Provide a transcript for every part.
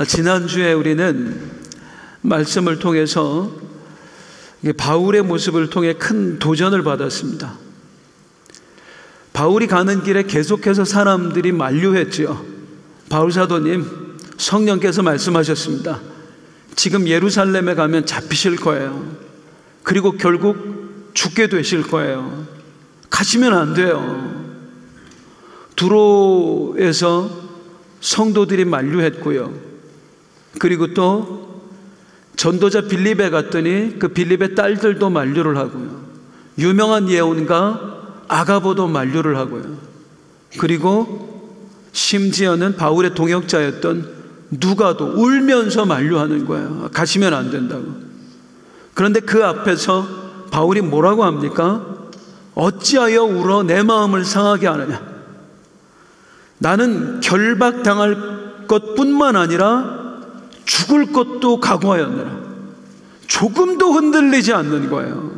지난주에 우리는 말씀을 통해서 바울의 모습을 통해 큰 도전을 받았습니다. 바울이 가는 길에 계속해서 사람들이 만류했지요. 바울 사도님, 성령께서 말씀하셨습니다. 지금 예루살렘에 가면 잡히실 거예요. 그리고 결국 죽게 되실 거예요. 가시면 안 돼요. 두로에서 성도들이 만류했고요. 그리고 또 전도자 빌립에 갔더니 그 빌립의 딸들도 만류를 하고요. 유명한 예언가 아가보도 만류를 하고요. 그리고 심지어는 바울의 동역자였던 누가도 울면서 만류하는 거예요. 가시면 안 된다고. 그런데 그 앞에서 바울이 뭐라고 합니까? 어찌하여 울어 내 마음을 상하게 하느냐. 나는 결박당할 것뿐만 아니라 죽을 것도 각오하였느라. 조금도 흔들리지 않는 거예요.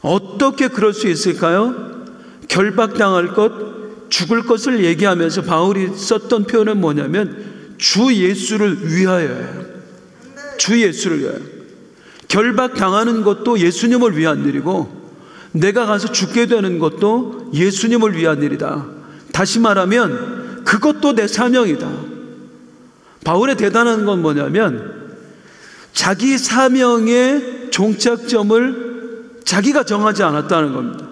어떻게 그럴 수 있을까요? 결박당할 것, 죽을 것을 얘기하면서 바울이 썼던 표현은 뭐냐면 주 예수를 위하여예요. 주 예수를 위하여. 결박당하는 것도 예수님을 위한 일이고 내가 가서 죽게 되는 것도 예수님을 위한 일이다. 다시 말하면 그것도 내 사명이다. 바울의 대단한 건 뭐냐면 자기 사명의 종착점을 자기가 정하지 않았다는 겁니다.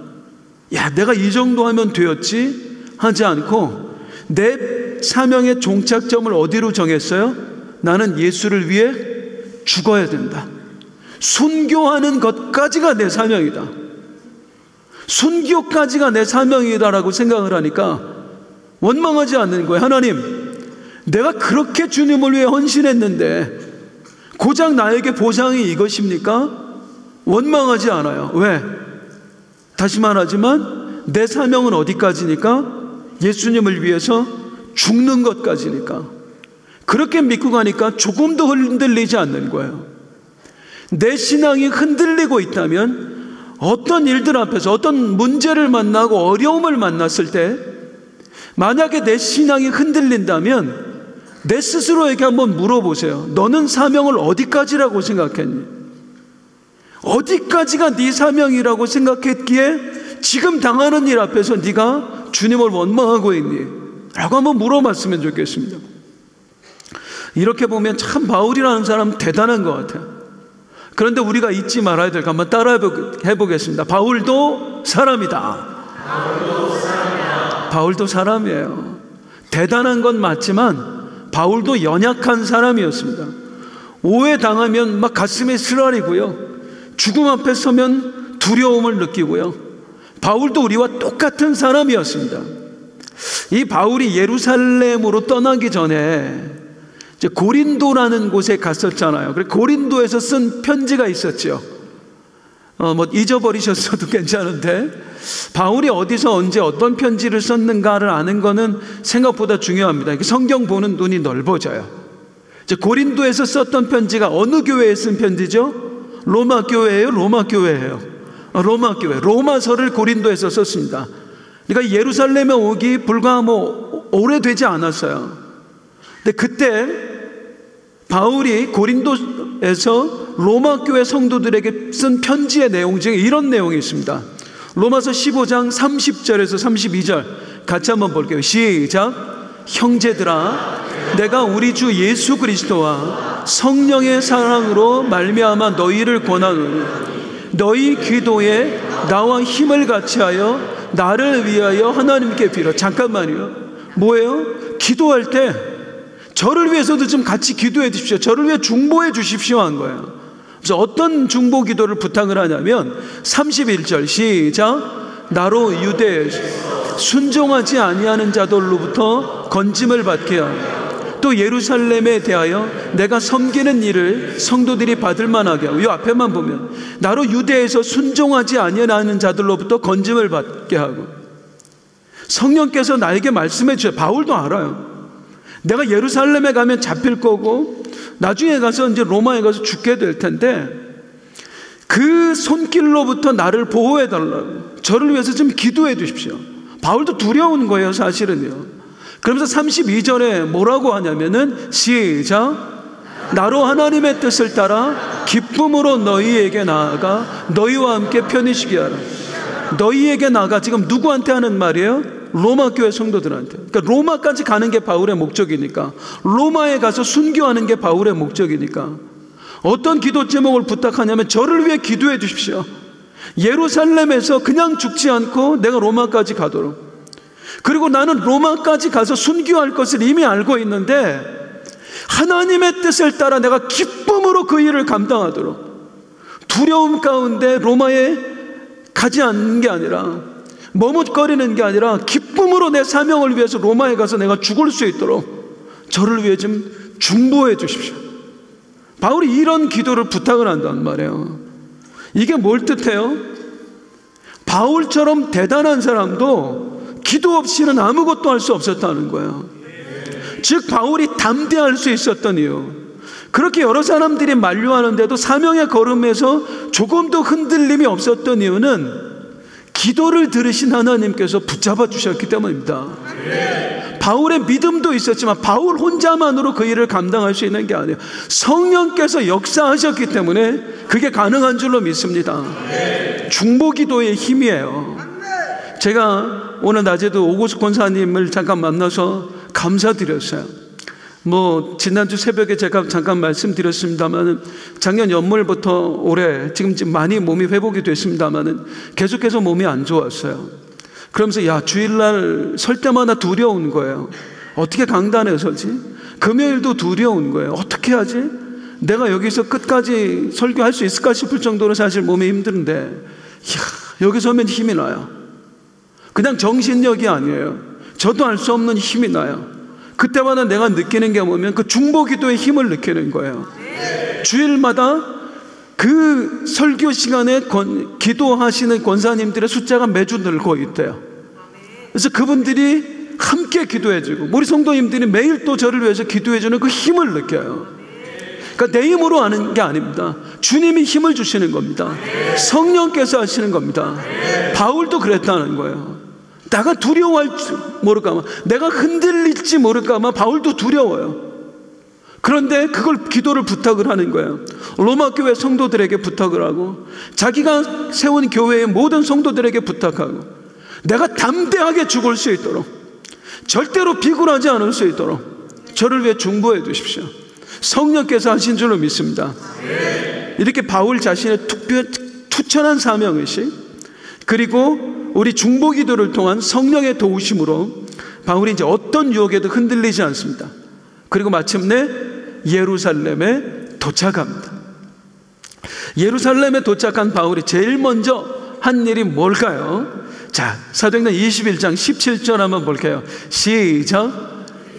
야, 내가 이 정도 하면 되었지 하지 않고 내 사명의 종착점을 어디로 정했어요? 나는 예수를 위해 죽어야 된다. 순교하는 것까지가 내 사명이다. 순교까지가 내 사명이다라고 생각을 하니까 원망하지 않는 거예요. 하나님, 내가 그렇게 주님을 위해 헌신했는데 고작 나에게 보상이 이것입니까? 원망하지 않아요. 왜? 다시 말하지만 내 사명은 어디까지니까? 예수님을 위해서 죽는 것까지니까. 그렇게 믿고 가니까 조금도 흔들리지 않는 거예요. 내 신앙이 흔들리고 있다면 어떤 일들 앞에서 어떤 문제를 만나고 어려움을 만났을 때 만약에 내 신앙이 흔들린다면 내 스스로에게 한번 물어보세요. 너는 사명을 어디까지라고 생각했니? 어디까지가 네 사명이라고 생각했기에 지금 당하는 일 앞에서 네가 주님을 원망하고 있니? 라고 한번 물어봤으면 좋겠습니다. 이렇게 보면 참 바울이라는 사람 대단한 것 같아요. 그런데 우리가 잊지 말아야 될 거 한번 따라 해보겠습니다. 바울도 사람이다. 바울도 사람이에요. 대단한 건 맞지만 바울도 연약한 사람이었습니다. 오해당하면 막 가슴이 쓰라리고요. 죽음 앞에 서면 두려움을 느끼고요. 바울도 우리와 똑같은 사람이었습니다. 이 바울이 예루살렘으로 떠나기 전에 이제 고린도라는 곳에 갔었잖아요. 그래서 고린도에서 쓴 편지가 있었죠. 뭐 잊어버리셨어도 괜찮은데 바울이 어디서 언제 어떤 편지를 썼는가를 아는 거는 생각보다 중요합니다. 성경 보는 눈이 넓어져요. 이제 고린도에서 썼던 편지가 어느 교회에 쓴 편지죠? 로마 교회예요? 로마 교회예요? 로마 교회. 로마서를 고린도에서 썼습니다. 그러니까 예루살렘에 오기 불과 뭐 오래되지 않았어요. 근데 그때 바울이 고린도에서 로마 교회 성도들에게 쓴 편지의 내용 중에 이런 내용이 있습니다. 로마서 15장 30절에서 32절 같이 한번 볼게요. 시작. 형제들아, 내가 우리 주 예수 그리스도와 성령의 사랑으로 말미암아 너희를 권하노니 너희 기도에 나와 힘을 같이하여 나를 위하여 하나님께 빌어. 잠깐만요. 뭐예요? 기도할 때 저를 위해서도 좀 같이 기도해 주십시오. 저를 위해 중보해 주십시오 한 거예요. 그래서 어떤 중보 기도를 부탁을 하냐면 31절 시작. 나로 유대에 순종하지 아니하는 자들로부터 건짐을 받게 하고 또 예루살렘에 대하여 내가 섬기는 일을 성도들이 받을 만하게 하고 이 앞에만 보면 나로 유대에서 순종하지 아니하는 자들로부터 건짐을 받게 하고 성령께서 나에게 말씀해 주셔요. 바울도 알아요. 내가 예루살렘에 가면 잡힐 거고 나중에 가서 이제 로마에 가서 죽게 될 텐데 그 손길로부터 나를 보호해 달라고 저를 위해서 좀 기도해 주십시오. 바울도 두려운 거예요. 사실은요. 그러면서 32절에 뭐라고 하냐면은 시작. 나로 하나님의 뜻을 따라 기쁨으로 너희에게 나아가 너희와 함께 편히 쉬게 하라. 너희에게 나아가 지금 누구한테 하는 말이에요? 로마 교회 성도들한테. 그러니까 로마까지 가는 게 바울의 목적이니까, 로마에 가서 순교하는 게 바울의 목적이니까 어떤 기도 제목을 부탁하냐면 저를 위해 기도해 주십시오. 예루살렘에서 그냥 죽지 않고 내가 로마까지 가도록. 그리고 나는 로마까지 가서 순교할 것을 이미 알고 있는데 하나님의 뜻을 따라 내가 기쁨으로 그 일을 감당하도록, 두려움 가운데 로마에 가지 않는 게 아니라, 머뭇거리는 게 아니라 기쁨으로 내 사명을 위해서 로마에 가서 내가 죽을 수 있도록 저를 위해 좀 중보해 주십시오. 바울이 이런 기도를 부탁을 한단 말이에요. 이게 뭘 뜻해요? 바울처럼 대단한 사람도 기도 없이는 아무것도 할 수 없었다는 거예요. 즉 바울이 담대할 수 있었던 이유, 그렇게 여러 사람들이 만류하는데도 사명의 걸음에서 조금도 흔들림이 없었던 이유는 기도를 들으신 하나님께서 붙잡아 주셨기 때문입니다. 바울의 믿음도 있었지만 바울 혼자만으로 그 일을 감당할 수 있는 게 아니에요. 성령께서 역사하셨기 때문에 그게 가능한 줄로 믿습니다. 중보기도의 힘이에요. 제가 오늘 낮에도 오고숙 권사님을 잠깐 만나서 감사드렸어요. 지난주 새벽에 제가 잠깐 말씀드렸습니다만 작년 연말부터 올해 지금 많이 몸이 회복이 됐습니다만 계속해서 몸이 안 좋았어요. 그러면서 주일날 설 때마다 두려운 거예요. 어떻게 강단에 서지? 금요일도 두려운 거예요. 어떻게 하지? 내가 여기서 끝까지 설교할 수 있을까 싶을 정도로 사실 몸이 힘든데 여기 서면 힘이 나요. 그냥 정신력이 아니에요. 저도 알 수 없는 힘이 나요. 그때마다 내가 느끼는 게 뭐냐면 그 중보기도의 힘을 느끼는 거예요. 주일마다 그 설교 시간에 기도하시는 권사님들의 숫자가 매주 늘고 있대요. 그래서 그분들이 함께 기도해주고 우리 성도님들이 매일 또 저를 위해서 기도해주는 그 힘을 느껴요. 그러니까 내 힘으로 하는 게 아닙니다. 주님이 힘을 주시는 겁니다. 성령께서 하시는 겁니다. 바울도 그랬다는 거예요. 내가 두려워할지 모를까봐, 내가 흔들릴지 모를까봐 바울도 두려워요. 그런데 그걸 기도를 부탁을 하는 거예요. 로마 교회 성도들에게 부탁을 하고 자기가 세운 교회의 모든 성도들에게 부탁하고 내가 담대하게 죽을 수 있도록, 절대로 비굴하지 않을 수 있도록 저를 위해 중보해 주십시오. 성령께서 하신 줄로 믿습니다. 이렇게 바울 자신의 투철한 사명의식, 그리고 우리 중보기도를 통한 성령의 도우심으로 바울이 이제 어떤 유혹에도 흔들리지 않습니다. 그리고 마침내 예루살렘에 도착합니다. 예루살렘에 도착한 바울이 제일 먼저 한 일이 뭘까요? 자, 사도행전 21장 17절 한번 볼게요. 시작.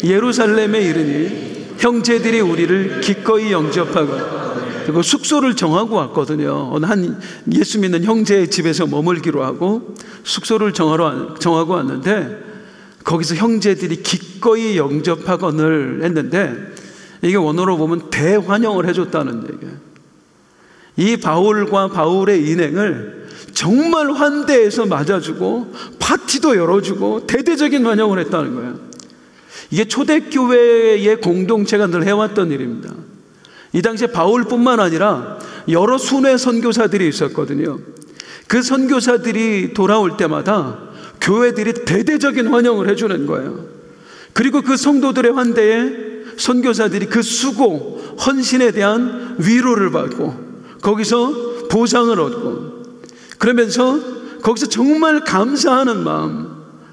예루살렘에 이르니 형제들이 우리를 기꺼이 영접하고, 그리고 숙소를 정하고 왔거든요. 한 예수 믿는 형제의 집에서 머물기로 하고 숙소를 정하고 왔는데 거기서 형제들이 기꺼이 영접하거늘 했는데, 이게 원어로 보면 대환영을 해줬다는 얘기예요. 이 바울과 바울의 인행을 정말 환대해서 맞아주고 파티도 열어주고 대대적인 환영을 했다는 거예요. 이게 초대교회의 공동체가 늘 해왔던 일입니다. 이 당시에 바울뿐만 아니라 여러 순회 선교사들이 있었거든요. 그 선교사들이 돌아올 때마다 교회들이 대대적인 환영을 해주는 거예요. 그리고 그 성도들의 환대에 선교사들이 그 수고, 헌신에 대한 위로를 받고 거기서 보상을 얻고, 그러면서 거기서 정말 감사하는 마음,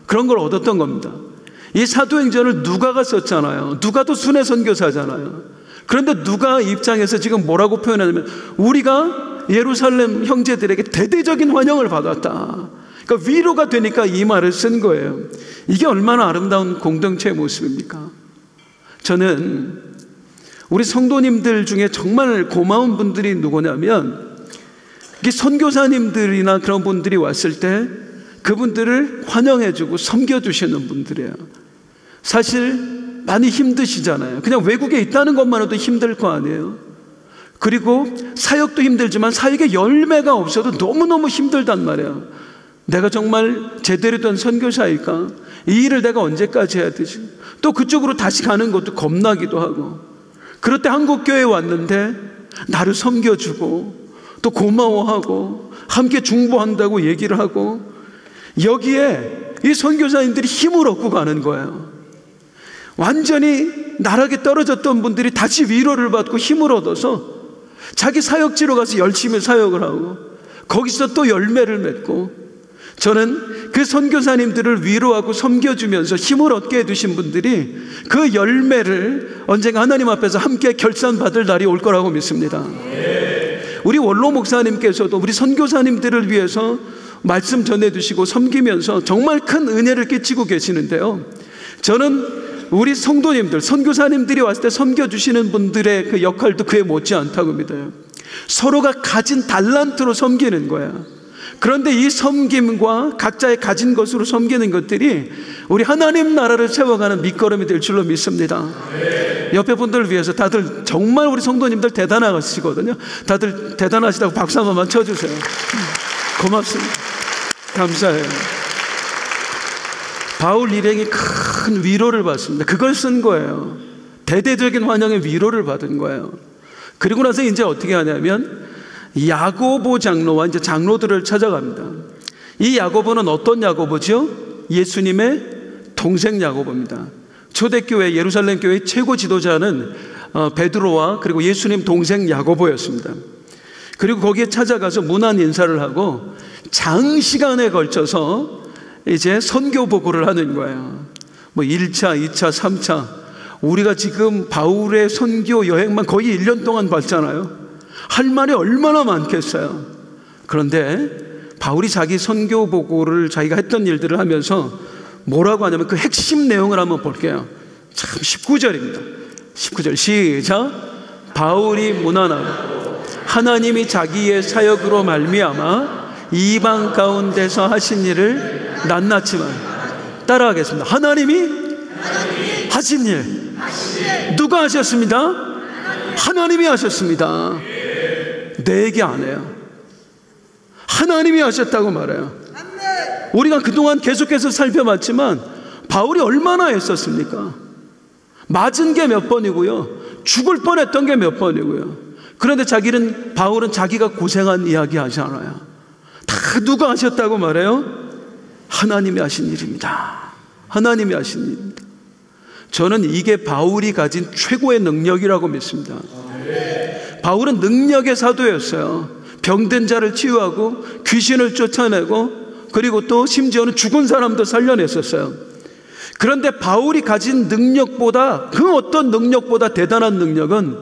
그런 걸 얻었던 겁니다. 이 사도행전을 누가가 썼잖아요. 누가도 순회 선교사잖아요. 그런데 누가 입장에서 지금 뭐라고 표현하냐면 우리가 예루살렘 형제들에게 대대적인 환영을 받았다. 그러니까 위로가 되니까 이 말을 쓴 거예요. 이게 얼마나 아름다운 공동체의 모습입니까? 저는 우리 성도님들 중에 정말 고마운 분들이 누구냐면 이게 선교사님들이나 그런 분들이 왔을 때 그분들을 환영해주고 섬겨주시는 분들이에요. 사실 많이 힘드시잖아요. 그냥 외국에 있다는 것만으로도 힘들 거 아니에요. 그리고 사역도 힘들지만 사역의 열매가 없어도 너무너무 힘들단 말이에요. 내가 정말 제대로 된 선교사일까? 이 일을 내가 언제까지 해야 되지? 또 그쪽으로 다시 가는 것도 겁나기도 하고, 그럴 때 한국교회에 왔는데 나를 섬겨주고 또 고마워하고 함께 중보한다고 얘기를 하고, 여기에 이 선교사님들이 힘을 얻고 가는 거예요. 완전히 나락에 떨어졌던 분들이 다시 위로를 받고 힘을 얻어서 자기 사역지로 가서 열심히 사역을 하고 거기서 또 열매를 맺고, 저는 그 선교사님들을 위로하고 섬겨주면서 힘을 얻게 해두신 분들이 그 열매를 언젠가 하나님 앞에서 함께 결산받을 날이 올 거라고 믿습니다. 우리 원로 목사님께서도 우리 선교사님들을 위해서 말씀 전해주시고 섬기면서 정말 큰 은혜를 끼치고 계시는데요, 저는 우리 성도님들, 선교사님들이 왔을 때 섬겨주시는 분들의 그 역할도 그에 못지않다고 믿어요. 서로가 가진 달란트로 섬기는 거야. 그런데 이 섬김과 각자의 가진 것으로 섬기는 것들이 우리 하나님 나라를 세워가는 밑거름이 될 줄로 믿습니다. 옆에 분들을 위해서 다들 정말 우리 성도님들 대단하시거든요. 다들 대단하시다고 박수 한 번만 쳐주세요. 고맙습니다. 감사해요. 바울 일행이 큰 위로를 받습니다. 그걸 쓴 거예요. 대대적인 환영의 위로를 받은 거예요. 그리고 나서 이제 어떻게 하냐면 야고보 장로와 이제 장로들을 찾아갑니다. 이 야고보는 어떤 야고보죠? 예수님의 동생 야고보입니다. 초대교회 예루살렘 교회의 최고 지도자는 베드로와 그리고 예수님 동생 야고보였습니다. 그리고 거기에 찾아가서 문안 인사를 하고 장시간에 걸쳐서 이제 선교 보고를 하는 거예요. 뭐 1차, 2차, 3차. 우리가 지금 바울의 선교 여행만 거의 1년 동안 봤잖아요. 할 말이 얼마나 많겠어요. 그런데 바울이 자기 선교 보고를 자기가 했던 일들을 하면서 뭐라고 하냐면 그 핵심 내용을 한번 볼게요. 참 19절입니다. 19절 시작. 바울이 문안하고 하나님이 자기의 사역으로 말미암아 이방 가운데서 하신 일을 낱낱이만 따라하겠습니다. 하나님이 하신 일. 누가 하셨습니다? 하나님이 하셨습니다. 내 얘기 안 해요. 하나님이 하셨다고 말해요. 우리가 그동안 계속해서 살펴봤지만 바울이 얼마나 애썼습니까? 맞은 게 몇 번이고요, 죽을 뻔했던 게 몇 번이고요. 그런데 바울은 자기가 고생한 이야기 하지 않아요. 다 누가 하셨다고 말해요? 하나님이 하신 일입니다. 하나님이 하신 일입니다. 저는 이게 바울이 가진 최고의 능력이라고 믿습니다. 바울은 능력의 사도였어요. 병든 자를 치유하고 귀신을 쫓아내고 그리고 또 심지어는 죽은 사람도 살려냈었어요. 그런데 바울이 가진 능력보다, 그 어떤 능력보다 대단한 능력은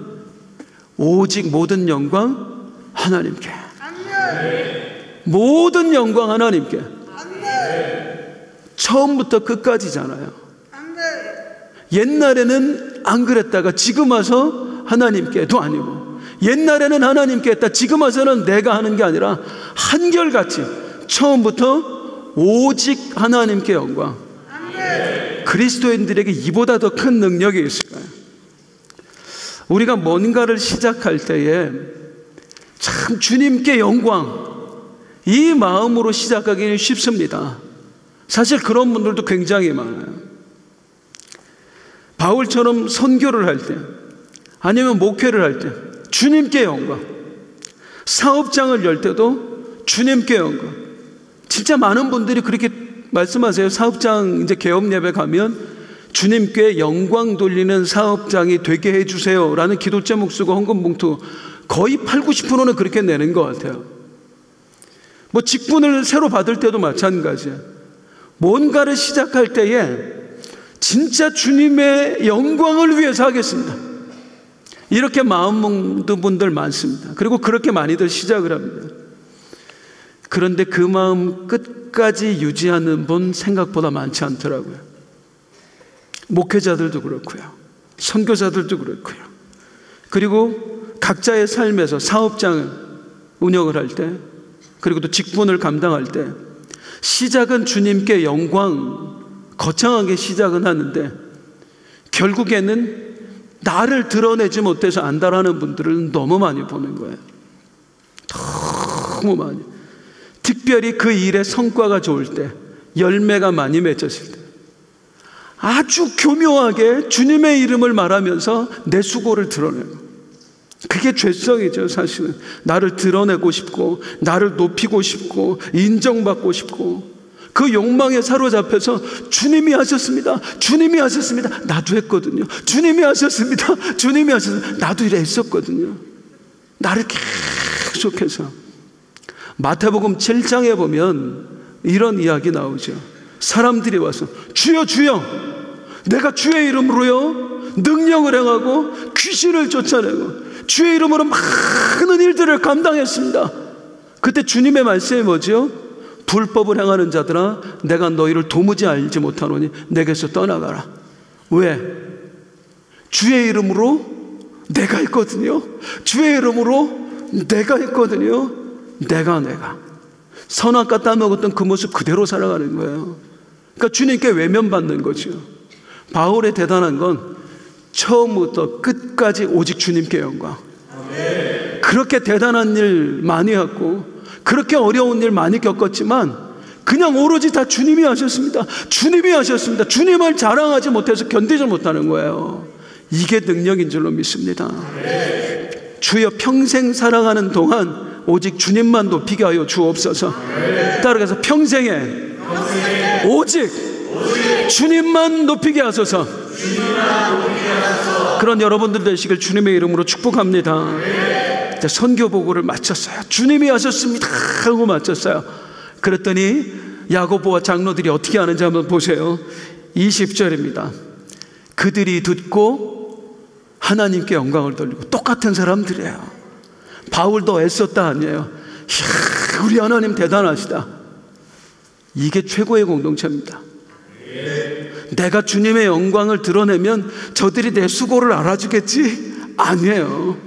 오직 모든 영광 하나님께. 모든 영광 하나님께. 처음부터 끝까지잖아요. 옛날에는 안 그랬다가 지금 와서 하나님께도 아니고, 옛날에는 하나님께 했다 지금 와서는 내가 하는 게 아니라 한결같이 처음부터 오직 하나님께 영광. 그리스도인들에게 이보다 더 큰 능력이 있을까요? 우리가 뭔가를 시작할 때에 참 주님께 영광, 이 마음으로 시작하기는 쉽습니다. 사실 그런 분들도 굉장히 많아요. 바울처럼 선교를 할 때, 아니면 목회를 할 때 주님께 영광, 사업장을 열 때도 주님께 영광. 진짜 많은 분들이 그렇게 말씀하세요. 사업장 이제 개업 예배 가면 주님께 영광 돌리는 사업장이 되게 해주세요 라는 기도 제목 쓰고 헌금 봉투 거의 80-90%는 그렇게 내는 것 같아요. 뭐 직분을 새로 받을 때도 마찬가지예요. 뭔가를 시작할 때에 진짜 주님의 영광을 위해서 하겠습니다, 이렇게 마음 먹는 분들 많습니다. 그리고 그렇게 많이들 시작을 합니다. 그런데 그 마음 끝까지 유지하는 분 생각보다 많지 않더라고요. 목회자들도 그렇고요, 선교사들도 그렇고요. 그리고 각자의 삶에서 사업장을 운영을 할 때, 그리고 또 직분을 감당할 때 시작은 주님께 영광, 거창하게 시작은 하는데 결국에는 나를 드러내지 못해서 안달하는 분들을 너무 많이 보는 거예요. 너무 많이. 특별히 그 일의 성과가 좋을 때, 열매가 많이 맺었을 때 아주 교묘하게 주님의 이름을 말하면서 내 수고를 드러내요. 그게 죄성이죠. 사실은 나를 드러내고 싶고, 나를 높이고 싶고, 인정받고 싶고, 그 욕망에 사로잡혀서 주님이 하셨습니다, 주님이 하셨습니다, 나도 했거든요. 주님이 하셨습니다, 주님이 하셨습니다, 나도 이래 했었거든요. 나를 계속해서. 마태복음 7장에 보면 이런 이야기 나오죠. 사람들이 와서 주여 주여, 내가 주의 이름으로요 능력을 행하고 귀신을 쫓아내고 주의 이름으로 많은 일들을 감당했습니다. 그때 주님의 말씀이 뭐죠? 불법을 행하는 자들아, 내가 너희를 도무지 알지 못하노니 내게서 떠나가라. 왜? 주의 이름으로 내가 했거든요. 주의 이름으로 내가 했거든요. 내가 선악과 따먹었던 그 모습 그대로 살아가는 거예요. 그러니까 주님께 외면받는 거죠. 바울의 대단한 건 처음부터 끝까지 오직 주님께 영광. 그렇게 대단한 일 많이 했고, 그렇게 어려운 일 많이 겪었지만 그냥 오로지 다 주님이 하셨습니다, 주님이 하셨습니다. 주님을 자랑하지 못해서 견디지 못하는 거예요. 이게 능력인 줄로 믿습니다. 주여, 평생 살아가는 동안 오직 주님만 높이게 하여 주옵소서. 따라가서 평생에 오직 주님만 높이게 하소서. 그런 여러분들 되시길 주님의 이름으로 축복합니다. 선교 보고를 마쳤어요. 주님이 하셨습니다 하고 마쳤어요. 그랬더니 야고보와 장로들이 어떻게 하는지 한번 보세요. 20절입니다. 그들이 듣고 하나님께 영광을 돌리고. 똑같은 사람들이에요. 바울도 애썼다 아니에요. 이야, 우리 하나님 대단하시다. 이게 최고의 공동체입니다. 내가 주님의 영광을 드러내면 저들이 내 수고를 알아주겠지? 아니에요.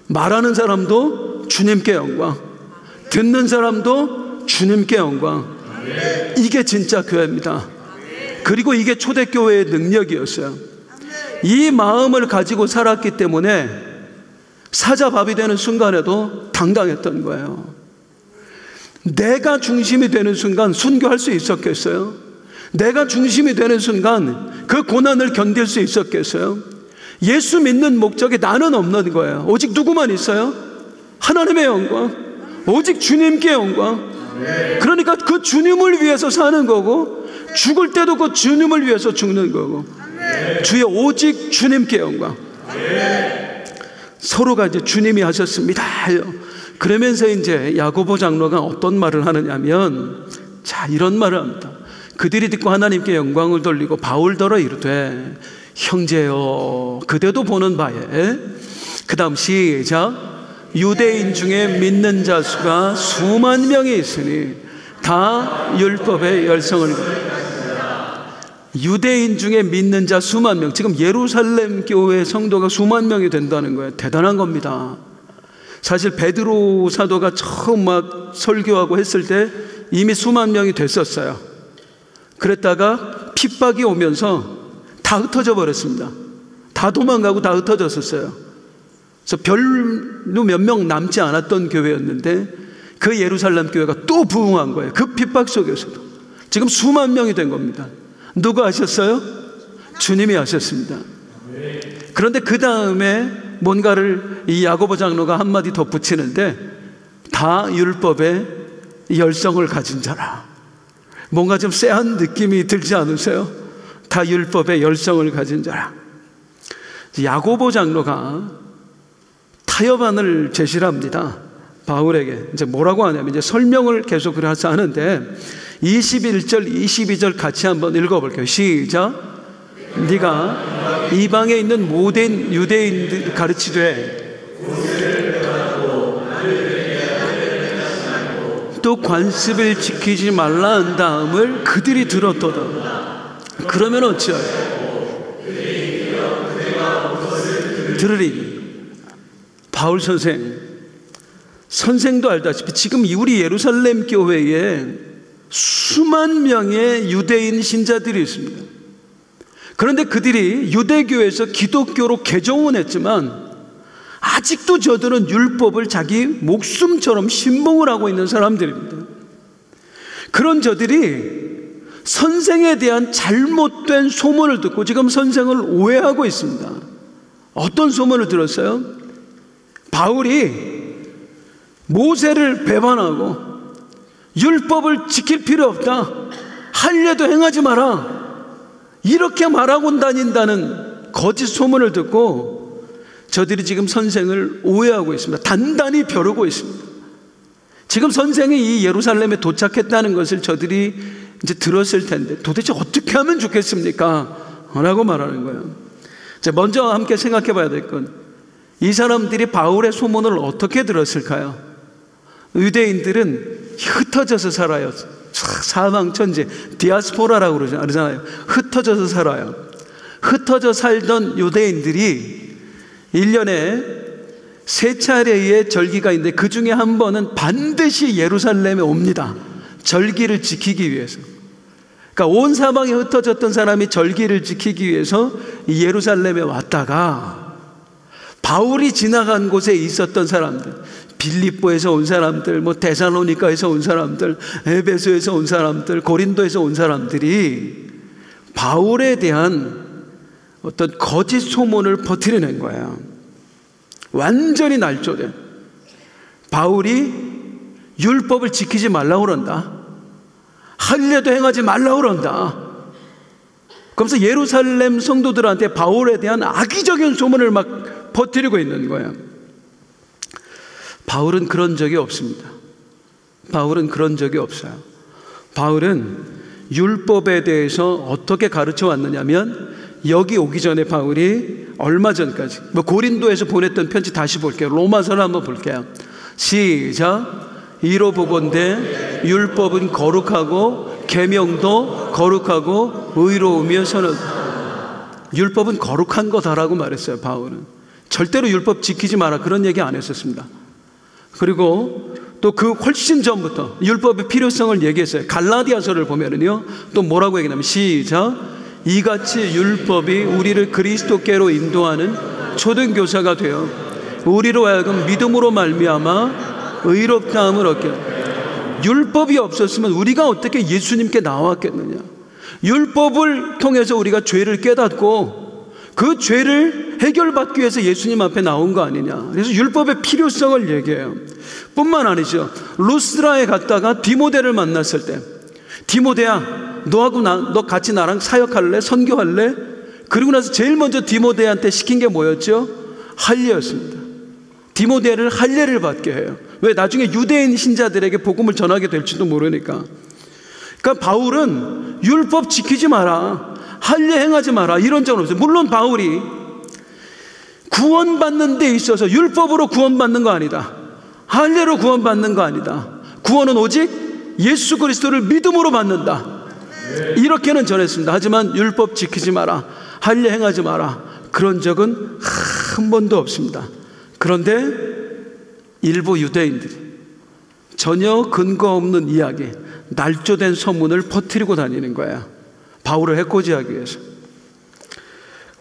말하는 사람도 주님께 영광, 듣는 사람도 주님께 영광. 이게 진짜 교회입니다. 그리고 이게 초대교회의 능력이었어요. 이 마음을 가지고 살았기 때문에 사자밥이 되는 순간에도 당당했던 거예요. 내가 중심이 되는 순간 순교할 수 있었겠어요? 내가 중심이 되는 순간 그 고난을 견딜 수 있었겠어요? 예수 믿는 목적이 나는 없는 거예요. 오직 누구만 있어요? 하나님의 영광, 오직 주님께 영광. 그러니까 그 주님을 위해서 사는 거고, 죽을 때도 그 주님을 위해서 죽는 거고. 주여, 오직 주님께 영광. 서로가 이제 주님이 하셨습니다. 그러면서 이제 야고보 장로가 어떤 말을 하느냐면, 자, 이런 말을 합니다. 그들이 듣고 하나님께 영광을 돌리고 바울더러 이르되, 형제여, 그대도 보는 바에. 그 다음 시작. 유대인 중에 믿는 자 수가 수만 명이 있으니 다 율법의 열성을. 유대인 중에 믿는 자 수만 명. 지금 예루살렘 교회 성도가 수만 명이 된다는 거예요. 대단한 겁니다. 사실 베드로 사도가 처음 막 설교하고 했을 때 이미 수만 명이 됐었어요. 그랬다가 핍박이 오면서 다 흩어져 버렸습니다. 다 도망가고 다 흩어졌었어요. 그래서 별로 몇 명 남지 않았던 교회였는데 그 예루살렘 교회가 또 부흥한 거예요. 그 핍박 속에서도. 지금 수만 명이 된 겁니다. 누가 하셨어요? 주님이 하셨습니다. 그런데 그 다음에 뭔가를 이 야고보 장로가 한마디 덧붙이는데, 다 율법의 열성을 가진 자라. 뭔가 좀 쎄한 느낌이 들지 않으세요? 다 율법의 열성을 가진 자라. 야고보 장로가 타협안을 제시를 합니다. 바울에게. 이제 뭐라고 하냐면, 이제 설명을 계속 그래서 하는데 21절, 22절 같이 한번 읽어볼게요. 시작. 네가 이방에 있는 모든 유대인들 가르치되 또 관습을 지키지 말라 한 다음을 그들이 들었도다. 그러면 어찌하여? 들으리. 바울 선생도 알다시피 지금 우리 예루살렘 교회에 수만 명의 유대인 신자들이 있습니다. 그런데 그들이 유대교에서 기독교로 개종은 했지만 아직도 저들은 율법을 자기 목숨처럼 신봉을 하고 있는 사람들입니다. 그런 저들이 선생에 대한 잘못된 소문을 듣고 지금 선생을 오해하고 있습니다. 어떤 소문을 들었어요? 바울이 모세를 배반하고 율법을 지킬 필요 없다, 할례도 행하지 마라, 이렇게 말하고 다닌다는 거짓 소문을 듣고 저들이 지금 선생을 오해하고 있습니다. 단단히 벼르고 있습니다. 지금 선생이 이 예루살렘에 도착했다는 것을 저들이 이제 들었을 텐데 도대체 어떻게 하면 좋겠습니까? 라고 말하는 거예요. 자, 먼저 함께 생각해 봐야 될 건, 이 사람들이 바울의 소문을 어떻게 들었을까요? 유대인들은 흩어져서 살아요. 사방천지, 디아스포라라고 그러잖아요. 흩어져서 살아요. 흩어져 살던 유대인들이 1년에 3차례의 절기가 있는데 그 중에 한 번은 반드시 예루살렘에 옵니다. 절기를 지키기 위해서. 그러니까 온 사방에 흩어졌던 사람이 절기를 지키기 위해서 예루살렘에 왔다가 바울이 지나간 곳에 있었던 사람들, 빌립보에서 온 사람들, 데살로니가에서 온 사람들, 에베소에서 온 사람들, 고린도에서 온 사람들이 바울에 대한 어떤 거짓 소문을 퍼뜨려낸 거예요. 완전히 날조된, 바울이 율법을 지키지 말라고 그런다, 할례도 행하지 말라고 그런다. 그러면서 예루살렘 성도들한테 바울에 대한 악의적인 소문을 막 퍼뜨리고 있는 거예요. 바울은 그런 적이 없습니다. 바울은 그런 적이 없어요. 바울은 율법에 대해서 어떻게 가르쳐 왔느냐면, 여기 오기 전에 바울이 얼마 전까지 고린도에서 보냈던 편지 다시 볼게요. 로마서를 한번 볼게요. 시작. 이로 보건대 율법은 거룩하고 계명도 거룩하고 의로우며 선한, 율법은 거룩한 거다라고 말했어요. 바울은 절대로 율법 지키지 마라 그런 얘기 안 했었습니다. 그리고 또 그 훨씬 전부터 율법의 필요성을 얘기했어요. 갈라디아서를 보면은요, 또 뭐라고 얘기하냐면, 시작. 이같이 율법이 우리를 그리스도께로 인도하는 초등교사가 되어 우리로 하여금 믿음으로 말미암아 의롭다함을 얻게. 율법이 없었으면 우리가 어떻게 예수님께 나왔겠느냐. 율법을 통해서 우리가 죄를 깨닫고 그 죄를 해결받기 위해서 예수님 앞에 나온 거 아니냐. 그래서 율법의 필요성을 얘기해요. 뿐만 아니죠. 루스드라에 갔다가 디모데를 만났을 때, 디모데야, 너 같이 나랑 사역할래? 선교할래? 그리고 나서 제일 먼저 디모데한테 시킨 게 뭐였죠? 할례였습니다. 디모데를 할례를 받게 해요. 왜? 나중에 유대인 신자들에게 복음을 전하게 될지도 모르니까. 그러니까 바울은 율법 지키지 마라, 할례 행하지 마라 이런 적은 없어요. 물론 바울이 구원받는 데 있어서 율법으로 구원받는 거 아니다, 할례로 구원받는 거 아니다, 구원은 오직 예수 그리스도를 믿음으로 받는다, 이렇게는 전했습니다. 하지만 율법 지키지 마라, 할례 행하지 마라 그런 적은 한 번도 없습니다. 그런데 일부 유대인들이 전혀 근거 없는 이야기, 날조된 소문을 퍼뜨리고 다니는 거야. 바울을 해코지하기 위해서.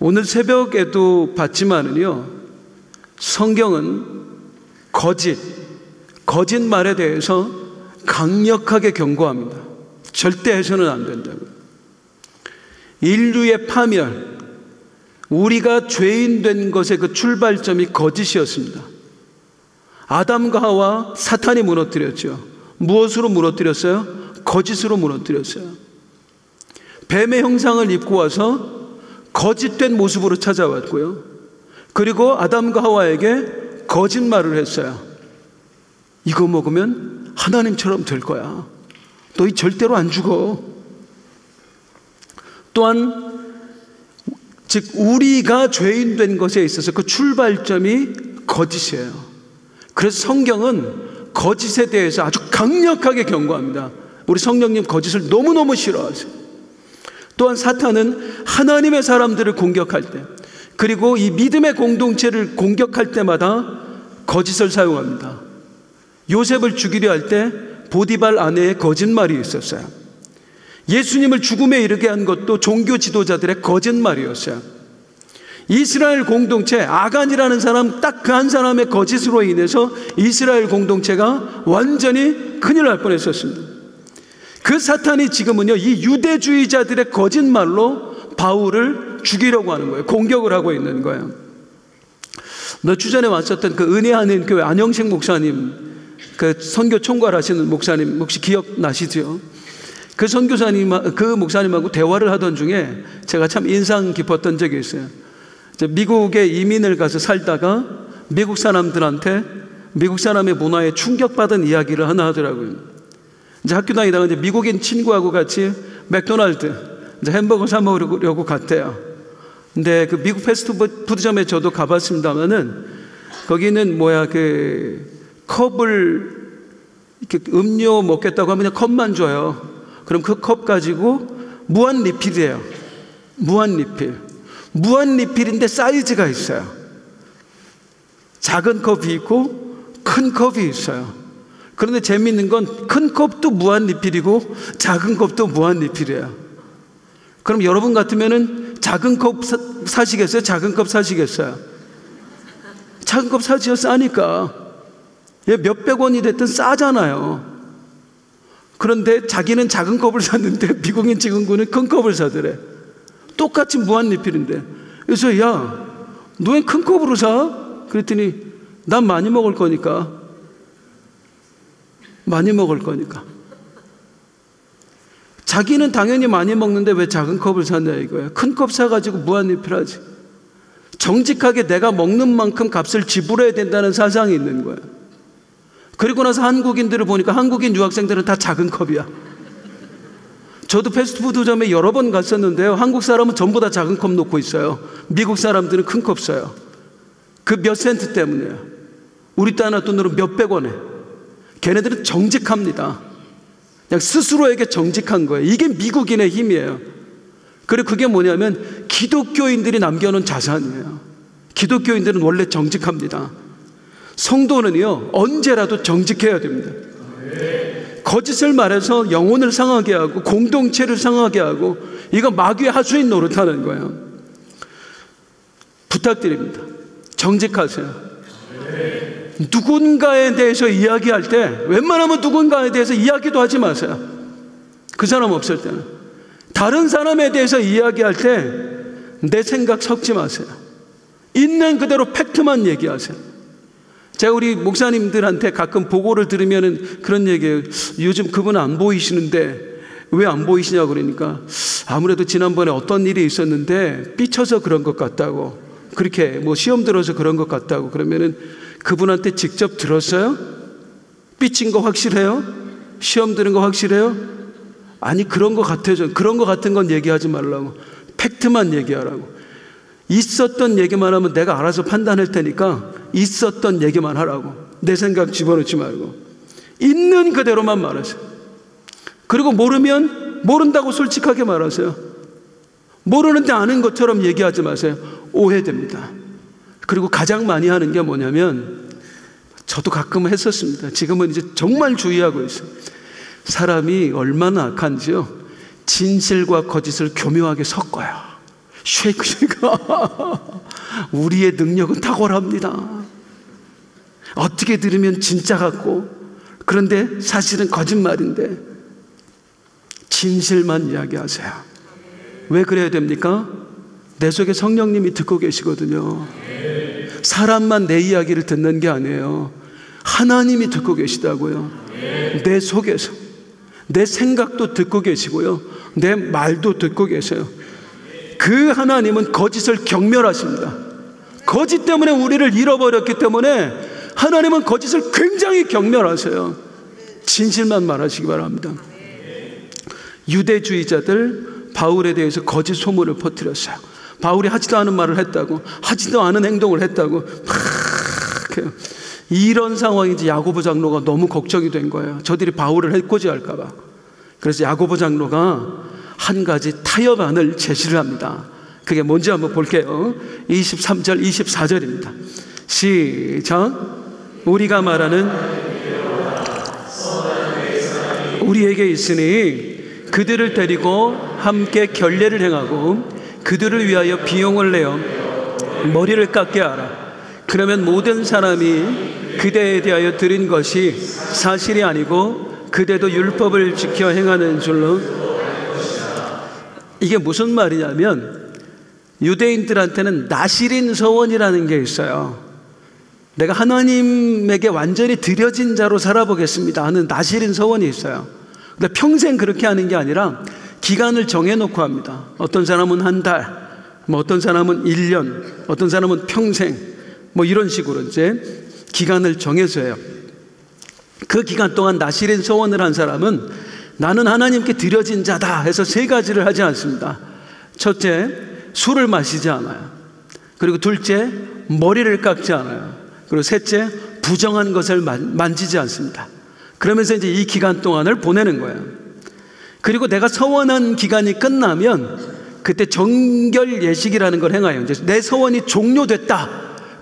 오늘 새벽에도 봤지만은요, 성경은 거짓말에 대해서 강력하게 경고합니다. 절대 해서는 안 된다고요. 인류의 파멸, 우리가 죄인 된 것의 그 출발점이 거짓이었습니다. 아담과 하와 사탄이 무너뜨렸죠. 무엇으로 무너뜨렸어요? 거짓으로 무너뜨렸어요. 뱀의 형상을 입고 와서 거짓된 모습으로 찾아왔고요. 그리고 아담과 하와에게 거짓말을 했어요. 이거 먹으면 하나님처럼 될 거야. 너희 절대로 안 죽어. 또한 즉 우리가 죄인 된 것에 있어서 그 출발점이 거짓이에요. 그래서 성경은 거짓에 대해서 아주 강력하게 경고합니다. 우리 성령님 거짓을 너무너무 싫어하세요. 또한 사탄은 하나님의 사람들을 공격할 때, 그리고 이 믿음의 공동체를 공격할 때마다 거짓을 사용합니다. 요셉을 죽이려 할 때 보디발 아내의 거짓말이 있었어요. 예수님을 죽음에 이르게 한 것도 종교 지도자들의 거짓말이었어요. 이스라엘 공동체, 아간이라는 사람 딱 그 한 사람의 거짓으로 인해서 이스라엘 공동체가 완전히 큰일 날 뻔했었습니다. 그 사탄이 지금은요, 이 유대주의자들의 거짓말로 바울을 죽이려고 하는 거예요. 공격을 하고 있는 거예요. 몇 주 전에 왔었던 그 은혜하는 교회 안영식 목사님, 그 선교 총괄하시는 목사님 혹시 기억나시죠? 그 선교사님, 그 목사님하고 대화를 하던 중에 제가 참 인상 깊었던 적이 있어요. 미국에 이민을 가서 살다가 미국 사람들한테 미국 사람의 문화에 충격받은 이야기를 하나 하더라고요. 이제 학교 다니다가 이제 미국인 친구하고 같이 맥도날드 이제 햄버거 사 먹으려고 갔대요. 근데 그 미국 패스트푸드점에 저도 가봤습니다만은 거기는 그 컵을 이렇게 음료 먹겠다고 하면 그냥 컵만 줘요. 그럼 그 컵 가지고 무한 리필이에요. 무한 리필. 무한 리필인데 사이즈가 있어요. 작은 컵이 있고 큰 컵이 있어요. 그런데 재미있는 건 큰 컵도 무한 리필이고 작은 컵도 무한 리필이에요. 그럼 여러분 같으면은 작은 컵 사시겠어요? 작은 컵 사시겠어요? 작은 컵 사지요. 싸니까. 몇백 원이 됐든 싸잖아요. 그런데 자기는 작은 컵을 샀는데 미국인 직원군은 큰 컵을 사더래. 똑같이 무한 리필인데. 그래서 야, 너 왜 큰 컵으로 사? 그랬더니 난 많이 먹을 거니까. 많이 먹을 거니까. 자기는 당연히 많이 먹는데 왜 작은 컵을 샀냐 이거예요. 큰 컵 사가지고 무한 리필하지. 정직하게 내가 먹는 만큼 값을 지불해야 된다는 사상이 있는 거예요. 그리고 나서 한국인들을 보니까 한국인 유학생들은 다 작은 컵이야. 저도 패스트푸드점에 여러 번 갔었는데요, 한국 사람은 전부 다 작은 컵 놓고 있어요. 미국 사람들은 큰 컵 써요. 그 몇 센트 때문에요. 우리 따나 돈으로 몇백 원에. 걔네들은 정직합니다. 그냥 스스로에게 정직한 거예요. 이게 미국인의 힘이에요. 그리고 그게 뭐냐면 기독교인들이 남겨놓은 자산이에요. 기독교인들은 원래 정직합니다. 성도는요, 언제라도 정직해야 됩니다. 거짓을 말해서 영혼을 상하게 하고 공동체를 상하게 하고 이거 마귀의 하수인 노릇하는 거예요. 부탁드립니다. 정직하세요. 누군가에 대해서 이야기할 때 웬만하면 누군가에 대해서 이야기도 하지 마세요. 그 사람 없을 때는. 다른 사람에 대해서 이야기할 때 내 생각 섞지 마세요. 있는 그대로 팩트만 얘기하세요. 제가 우리 목사님들한테 가끔 보고를 들으면 그런 얘기예요. 요즘 그분 안 보이시는데 왜 안 보이시냐고 그러니까 아무래도 지난번에 어떤 일이 있었는데 삐쳐서 그런 것 같다고, 그렇게 뭐 시험 들어서 그런 것 같다고. 그러면은 그분한테 직접 들었어요? 삐친 거 확실해요? 시험 들은 거 확실해요? 아니 그런 거 같아요. 그런 거 같은 건 얘기하지 말라고. 팩트만 얘기하라고. 있었던 얘기만 하면 내가 알아서 판단할 테니까 있었던 얘기만 하라고. 내 생각 집어넣지 말고 있는 그대로만 말하세요. 그리고 모르면 모른다고 솔직하게 말하세요. 모르는데 아는 것처럼 얘기하지 마세요. 오해됩니다. 그리고 가장 많이 하는 게 뭐냐면, 저도 가끔 했었습니다. 지금은 이제 정말 주의하고 있어요. 사람이 얼마나 악한지요, 진실과 거짓을 교묘하게 섞어요. 쉐이크. 우리의 능력은 탁월합니다. 어떻게 들으면 진짜 같고 그런데 사실은 거짓말인데 진실만 이야기하세요. 왜 그래야 됩니까? 내 속에 성령님이 듣고 계시거든요. 사람만 내 이야기를 듣는 게 아니에요. 하나님이 듣고 계시다고요. 내 속에서 내 생각도 듣고 계시고요, 내 말도 듣고 계세요. 그 하나님은 거짓을 경멸하십니다. 거짓 때문에 우리를 잃어버렸기 때문에 하나님은 거짓을 굉장히 경멸하세요. 진실만 말하시기 바랍니다. 유대주의자들 바울에 대해서 거짓 소문을 퍼뜨렸어요. 바울이 하지도 않은 말을 했다고, 하지도 않은 행동을 했다고 막 이런 상황인지 야고보 장로가 너무 걱정이 된 거예요. 저들이 바울을 해코지할까 봐. 그래서 야고보 장로가 한 가지 타협안을 제시를 합니다. 그게 뭔지 한번 볼게요. 23절 24절입니다 시작. 우리가 말하는 우리에게 있으니 그들을 데리고 함께 결례를 행하고 그들을 위하여 비용을 내어 머리를 깎게 하라. 그러면 모든 사람이 그대에 대하여 드린 것이 사실이 아니고 그대도 율법을 지켜 행하는 줄로. 이게 무슨 말이냐면 유대인들한테는 나시린 서원이라는 게 있어요. 내가 하나님에게 완전히 드려진 자로 살아보겠습니다 하는 나시린 서원이 있어요. 근데 평생 그렇게 하는 게 아니라 기간을 정해놓고 합니다. 어떤 사람은 한 달, 뭐 어떤 사람은 1년, 어떤 사람은 평생, 뭐 이런 식으로 이제 기간을 정해서 해요. 그 기간 동안 나시린 서원을 한 사람은 나는 하나님께 드려진 자다 해서 3가지를 하지 않습니다. 첫째, 술을 마시지 않아요. 그리고 둘째, 머리를 깎지 않아요. 그리고 셋째, 부정한 것을 만지지 않습니다. 그러면서 이제 이 기간 동안을 보내는 거예요. 그리고 내가 서원한 기간이 끝나면 그때 정결 예식이라는 걸 행하여 이제 내 서원이 종료됐다,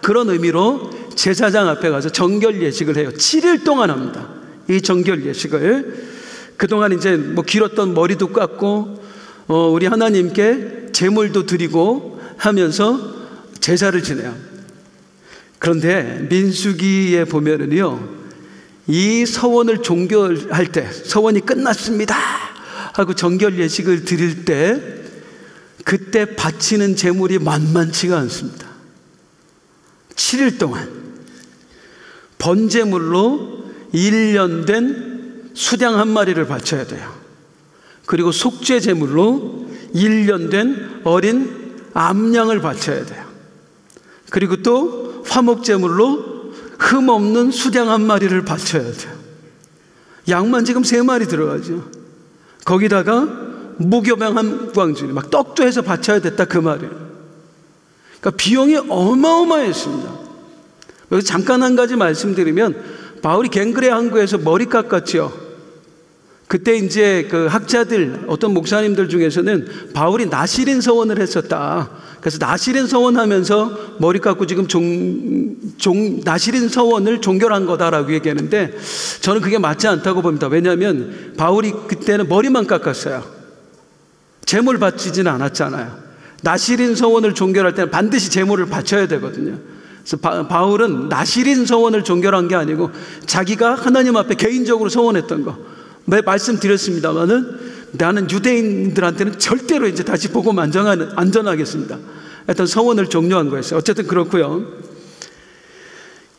그런 의미로 제사장 앞에 가서 정결 예식을 해요. 7일 동안 합니다. 이 정결 예식을. 그동안 이제 뭐 길었던 머리도 깎고 우리 하나님께 제물도 드리고 하면서 제사를 지내요. 그런데 민수기에 보면은요, 이 서원을 종결할 때, 서원이 끝났습니다 하고 정결 예식을 드릴 때, 그때 바치는 제물이 만만치가 않습니다. 7일 동안 번제물로 1년 된 수량 1마리를 바쳐야 돼요. 그리고 속죄 제물로 1년 된 어린 암양을 바쳐야 돼요. 그리고 또 화목제물로 흠 없는 수량 1마리를 바쳐야 돼요. 양만 지금 3마리 들어가죠. 거기다가 무교병 한 광주, 막 떡도 해서 바쳐야 됐다, 그 말이에요. 그러니까 비용이 어마어마했습니다. 여기서 잠깐 한 가지 말씀드리면, 바울이 갱그레 항구에서 머리 깎았죠. 그때 이제 그 학자들, 어떤 목사님들 중에서는 바울이 나시린 서원을 했었다. 그래서 나시린 서원하면서 머리 깎고 지금 나시린 서원을 종결한 거다라고 얘기하는데, 저는 그게 맞지 않다고 봅니다. 왜냐하면 바울이 그때는 머리만 깎았어요. 제물 바치지는 않았잖아요. 나시린 서원을 종결할 때는 반드시 제물을 바쳐야 되거든요. 그래서 바울은 나시린 서원을 종결한 게 아니고 자기가 하나님 앞에 개인적으로 서원했던 거, 말씀드렸습니다만은 나는 유대인들한테는 절대로 이제 다시 복음 안전하겠습니다. 하여튼 서원을 종료한 거였어요. 어쨌든 그렇고요.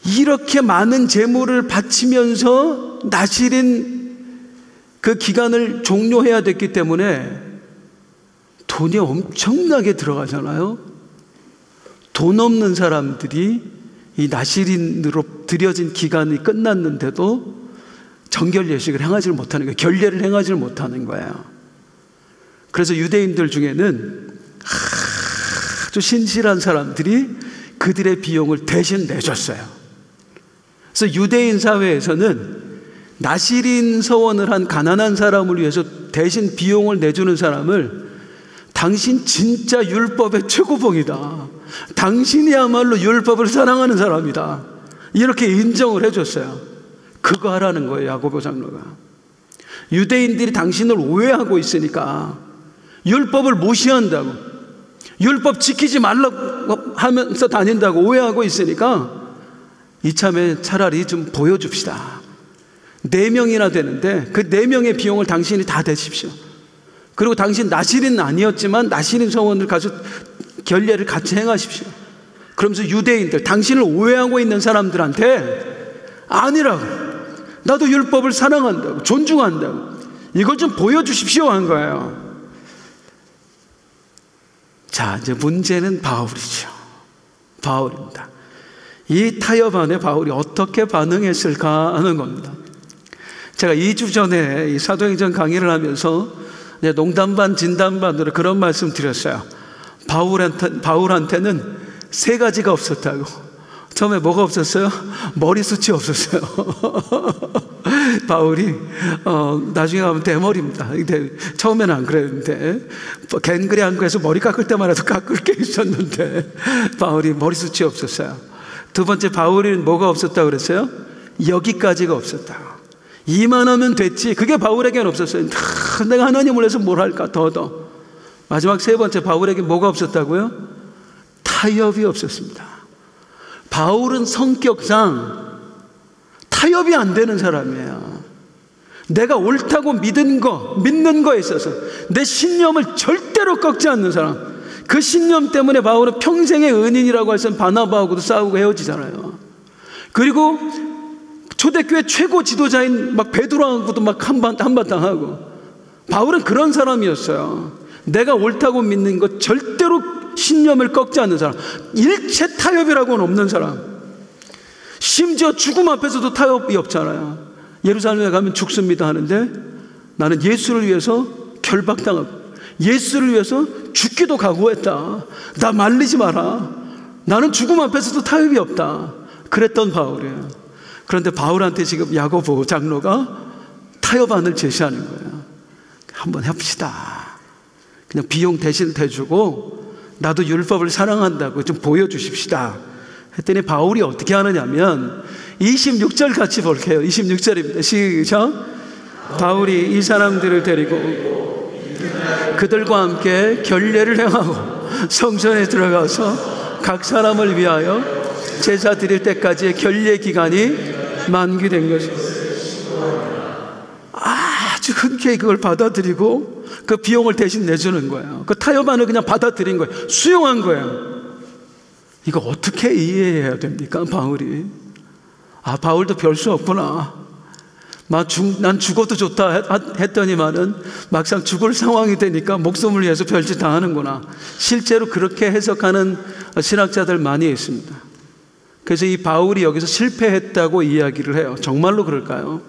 이렇게 많은 제물을 바치면서 나시린 그 기간을 종료해야 됐기 때문에 돈이 엄청나게 들어가잖아요. 돈 없는 사람들이 이 나시린으로 드려진 기간이 끝났는데도 정결 예식을 행하지 못하는 거예요. 결례를 행하지 못하는 거예요. 그래서 유대인들 중에는 아주 신실한 사람들이 그들의 비용을 대신 내줬어요. 그래서 유대인 사회에서는 나시린 서원을 한 가난한 사람을 위해서 대신 비용을 내주는 사람을 당신 진짜 율법의 최고봉이다, 당신이야말로 율법을 사랑하는 사람이다, 이렇게 인정을 해줬어요. 그거 하라는 거예요, 야고보 장로가. 유대인들이 당신을 오해하고 있으니까, 율법을 무시한다고, 율법 지키지 말라고 하면서 다닌다고 오해하고 있으니까 이참에 차라리 좀 보여줍시다. 4명이나 되는데 그 4명의 비용을 당신이 다 대십시오. 그리고 당신 나시린 아니었지만 나시린 서원을 가서 결례를 같이 행하십시오. 그러면서 유대인들, 당신을 오해하고 있는 사람들한테 아니라고, 나도 율법을 사랑한다고, 존중한다고, 이걸 좀 보여주십시오 한 거예요. 자, 이제 문제는 바울이죠. 바울입니다. 이 타협 안에 바울이 어떻게 반응했을까 하는 겁니다. 제가 2주 전에 이 사도행전 강의를 하면서 농담 반 진담 반으로 그런 말씀 드렸어요. 바울한테는 3가지가 없었다고. 처음에 뭐가 없었어요? 머리숱이 없었어요. 바울이 나중에 가면 대머리입니다. 처음에는 안 그랬는데, 갱그레 항구에서 머리 깎을 때마다 깎을 게 있었는데 바울이 머리숱이 없었어요. 두 번째, 바울은 뭐가 없었다고 그랬어요? 여기까지가 없었다. 이만하면 됐지. 그게 바울에게는 없었어요. 내가 하나님을 위해서 뭘 할까, 더. 마지막 3번째, 바울에게 뭐가 없었다고요? 타협이 없었습니다. 바울은 성격상 타협이 안 되는 사람이에요. 내가 옳다고 믿는 거에 있어서 내 신념을 절대로 꺾지 않는 사람. 그 신념 때문에 바울은 평생의 은인이라고 해서 바나바하고도 싸우고 헤어지잖아요. 그리고 초대교회 최고 지도자인 막 베드로하고도 막 한바탕하고. 바울은 그런 사람이었어요. 내가 옳다고 믿는 것 절대로 신념을 꺾지 않는 사람. 일체 타협이라고는 없는 사람. 심지어 죽음 앞에서도 타협이 없잖아요. 예루살렘에 가면 죽습니다 하는데 나는 예수를 위해서 결박당하고 예수를 위해서 죽기도 각오했다. 나 말리지 마라. 나는 죽음 앞에서도 타협이 없다. 그랬던 바울이에요. 그런데 바울한테 지금 야고보 장로가 타협안을 제시하는 거예요. 한번 해봅시다. 그냥 비용 대신 대주고 나도 율법을 사랑한다고 좀 보여주십시다 했더니 바울이 어떻게 하느냐면 26절 같이 볼게요. 26절입니다. 시작. 바울이 이 사람들을 데리고 그들과 함께 결례를 행하고 성전에 들어가서 각 사람을 위하여 제사 드릴 때까지의 결례 기간이 만기된 것입니다. 아주 흔쾌히 그걸 받아들이고 그 비용을 대신 내주는 거예요. 그 타협안을 그냥 받아들인 거예요. 수용한 거예요. 이거 어떻게 이해해야 됩니까? 바울이. 바울도 별 수 없구나. 난 죽어도 좋다 했더니만은 막상 죽을 상황이 되니까 목숨을 위해서 별짓 다 하는구나. 실제로 그렇게 해석하는 신학자들 많이 있습니다. 그래서 이 바울이 여기서 실패했다고 이야기를 해요. 정말로 그럴까요?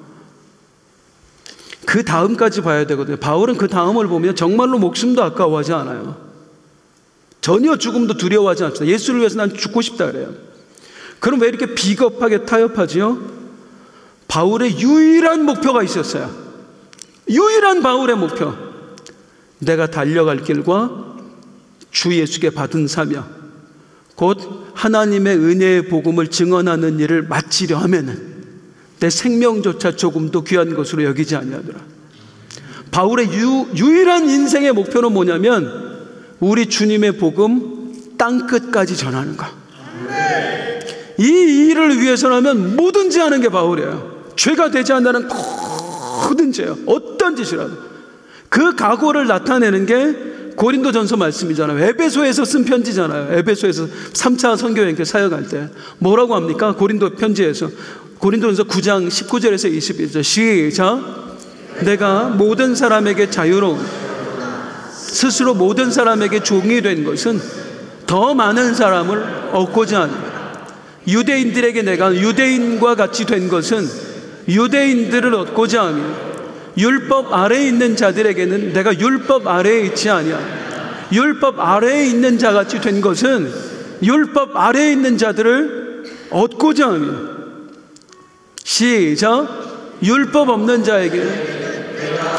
그 다음까지 봐야 되거든요. 바울은 그 다음을 보면 정말로 목숨도 아까워하지 않아요. 전혀 죽음도 두려워하지 않습니다. 예수를 위해서 난 죽고 싶다 그래요. 그럼 왜 이렇게 비겁하게 타협하지요? 바울의 유일한 목표가 있었어요. 유일한 바울의 목표. 내가 달려갈 길과 주 예수께 받은 사명, 곧 하나님의 은혜의 복음을 증언하는 일을 마치려 하면은 내 생명조차 조금도 귀한 것으로 여기지 아니하더라. 바울의 유일한 인생의 목표는 뭐냐면 우리 주님의 복음 땅끝까지 전하는 거. 이 일을 위해서라면 뭐든지 하는 게 바울이에요. 죄가 되지 않는다는 모든 죄요. 어떤 짓이라도. 그 각오를 나타내는 게 고린도전서 말씀이잖아요. 에베소에서 쓴 편지잖아요. 에베소에서 3차 선교여행 때 사역할 때 뭐라고 합니까? 고린도 편지에서 고린도전서 9장 19절에서 21절 시작. 내가 모든 사람에게 자유로운 스스로 모든 사람에게 종이 된 것은 더 많은 사람을 얻고자 하니 유대인들에게 내가 유대인과 같이 된 것은 유대인들을 얻고자 하며 율법 아래에 있는 자들에게는 내가 율법 아래에 있지 아니하. 율법 아래에 있는 자같이 된 것은 율법 아래에 있는 자들을 얻고자 하며 시작. 율법 없는 자에게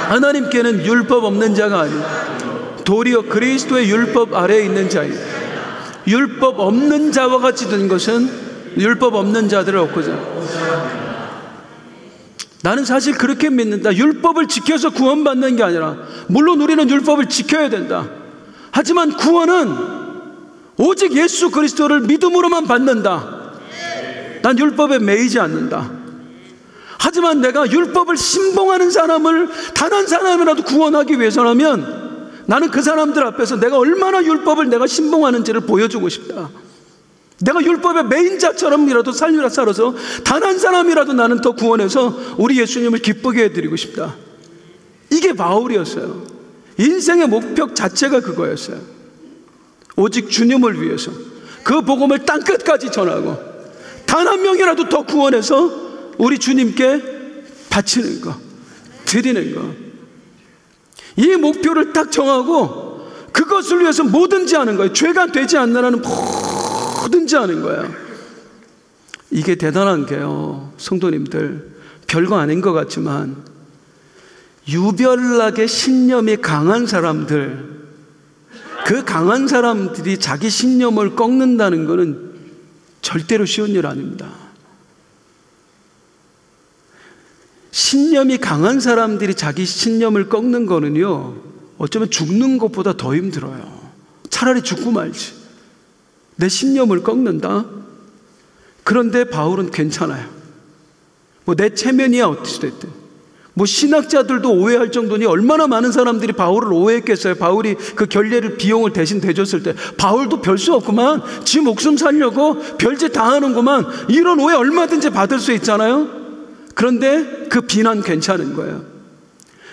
하나님께는 율법 없는 자가 아니라 도리어 그리스도의 율법 아래에 있는 자이다. 율법 없는 자와 같이 된 것은 율법 없는 자들을 얻고자 하며. 나는 사실 그렇게 믿는다. 율법을 지켜서 구원받는 게 아니라 물론 우리는 율법을 지켜야 된다. 하지만 구원은 오직 예수 그리스도를 믿음으로만 받는다. 난 율법에 매이지 않는다. 하지만 내가 율법을 신봉하는 사람을 단 한 사람이라도 구원하기 위해서라면 나는 그 사람들 앞에서 내가 얼마나 율법을 내가 신봉하는지를 보여주고 싶다. 내가 율법의 메인 자처럼이라도 삶이라 살아서 단 한 사람이라도 나는 더 구원해서 우리 예수님을 기쁘게 해드리고 싶다. 이게 바울이었어요. 인생의 목표 자체가 그거였어요. 오직 주님을 위해서 그 복음을 땅끝까지 전하고 단 한 명이라도 더 구원해서 우리 주님께 바치는 거, 드리는 거. 이 목표를 딱 정하고 그것을 위해서 뭐든지 하는 거예요. 죄가 되지 않는 뭐든지 하는 거예요. 이게 대단한 게요, 성도님들, 별거 아닌 것 같지만 유별나게 신념이 강한 사람들, 그 강한 사람들이 자기 신념을 꺾는다는 것은 절대로 쉬운 일 아닙니다. 신념이 강한 사람들이 자기 신념을 꺾는 거는요, 어쩌면 죽는 것보다 더 힘들어요. 차라리 죽고 말지. 내 신념을 꺾는다? 그런데 바울은 괜찮아요. 뭐 내 체면이야 어찌 됐든 뭐 신학자들도 오해할 정도니 얼마나 많은 사람들이 바울을 오해했겠어요. 바울이 그 결례를 비용을 대신 대줬을 때 바울도 별 수 없구만, 지 목숨 살려고 별짓 다 하는구만, 이런 오해 얼마든지 받을 수 있잖아요. 그런데 그 비난 괜찮은 거예요.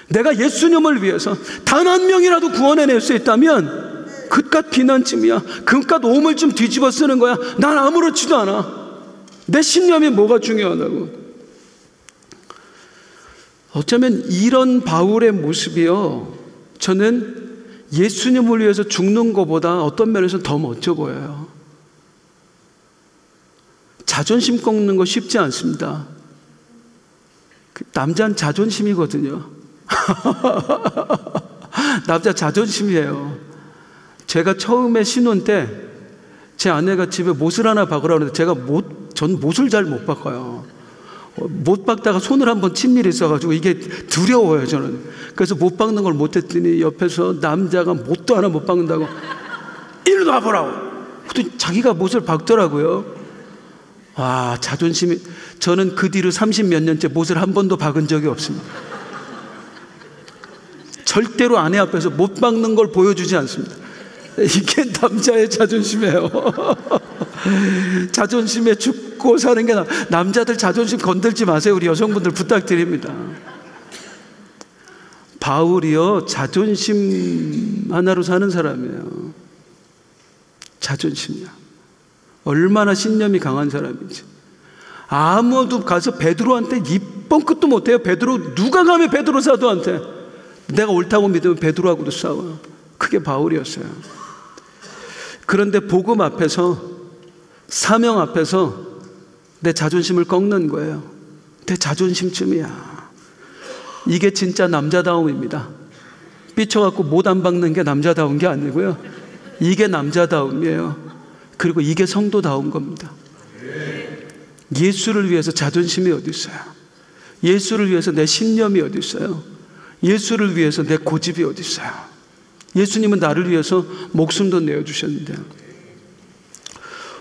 내가 예수님을 위해서 단 한 명이라도 구원해낼 수 있다면 그깟 비난쯤이야, 그깟 오물 좀 뒤집어 쓰는 거야. 난 아무렇지도 않아. 내 신념이 뭐가 중요하다고. 어쩌면 이런 바울의 모습이요, 저는 예수님을 위해서 죽는 것보다 어떤 면에서 더 멋져 보여요. 자존심 꺾는 거 쉽지 않습니다. 남자는 자존심이거든요. 남자 자존심이에요. 제가 처음에 신혼 때 제 아내가 집에 못을 하나 박으라고 하는데 전 못을 잘 못 박아요. 못 박다가 손을 한번 친 일이 있어가지고 이게 두려워요, 저는. 그래서 못 박는 걸 못했더니 옆에서 남자가 못도 하나 못 박는다고 이리 놔보라고. 그랬더니 자기가 못을 박더라고요. 아, 자존심이. 저는 그 뒤로 30몇 년째 못을 한 번도 박은 적이 없습니다. 절대로 아내 앞에서 못 박는 걸 보여주지 않습니다. 이게 남자의 자존심이에요. 자존심에 죽고 사는 게 남자들 자존심 건들지 마세요. 우리 여성분들 부탁드립니다. 바울이요, 자존심 하나로 사는 사람이에요. 자존심이야. 얼마나 신념이 강한 사람인지. 아무도 가서 베드로한테 이쁜 끝도 못해요. 베드로, 누가 가면 베드로 사도한테 내가 옳다고 믿으면 베드로하고도 싸워요. 그게 바울이었어요. 그런데 복음 앞에서, 사명 앞에서 내 자존심을 꺾는 거예요. 내 자존심쯤이야. 이게 진짜 남자다움입니다. 삐쳐갖고 못 안 박는 게 남자다운 게 아니고요, 이게 남자다움이에요. 그리고 이게 성도다운 겁니다. 예수를 위해서 자존심이 어디 있어요? 예수를 위해서 내 신념이 어디 있어요? 예수를 위해서 내 고집이 어디 있어요? 예수님은 나를 위해서 목숨도 내어주셨는데,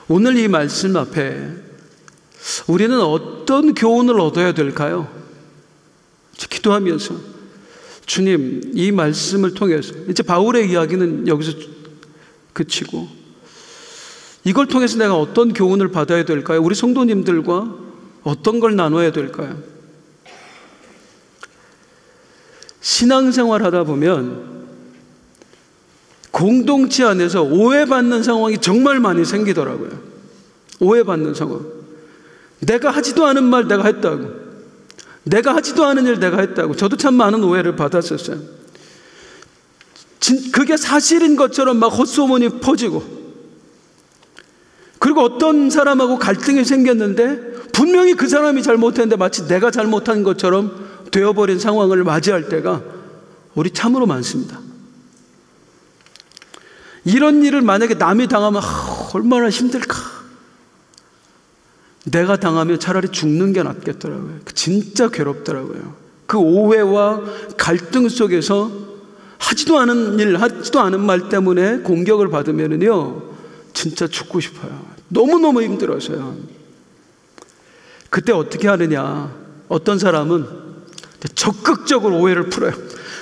오늘 이 말씀 앞에 우리는 어떤 교훈을 얻어야 될까요? 기도하면서, 주님, 이 말씀을 통해서, 이제 바울의 이야기는 여기서 그치고, 이걸 통해서 내가 어떤 교훈을 받아야 될까요? 우리 성도님들과 어떤 걸 나눠야 될까요? 신앙생활 하다 보면 공동체 안에서 오해받는 상황이 정말 많이 생기더라고요. 오해받는 상황. 내가 하지도 않은 말 내가 했다고, 내가 하지도 않은 일 내가 했다고. 저도 참 많은 오해를 받았었어요. 그게 사실인 것처럼 막 헛소문이 퍼지고, 그리고 어떤 사람하고 갈등이 생겼는데 분명히 그 사람이 잘못했는데 마치 내가 잘못한 것처럼 되어버린 상황을 맞이할 때가 우리 참으로 많습니다. 이런 일을 만약에 남이 당하면 얼마나 힘들까. 내가 당하면 차라리 죽는 게 낫겠더라고요. 진짜 괴롭더라고요. 그 오해와 갈등 속에서 하지도 않은 일, 하지도 않은 말 때문에 공격을 받으면요, 진짜 죽고 싶어요. 너무너무 힘들어서요. 그때 어떻게 하느냐. 어떤 사람은 적극적으로 오해를 풀어요.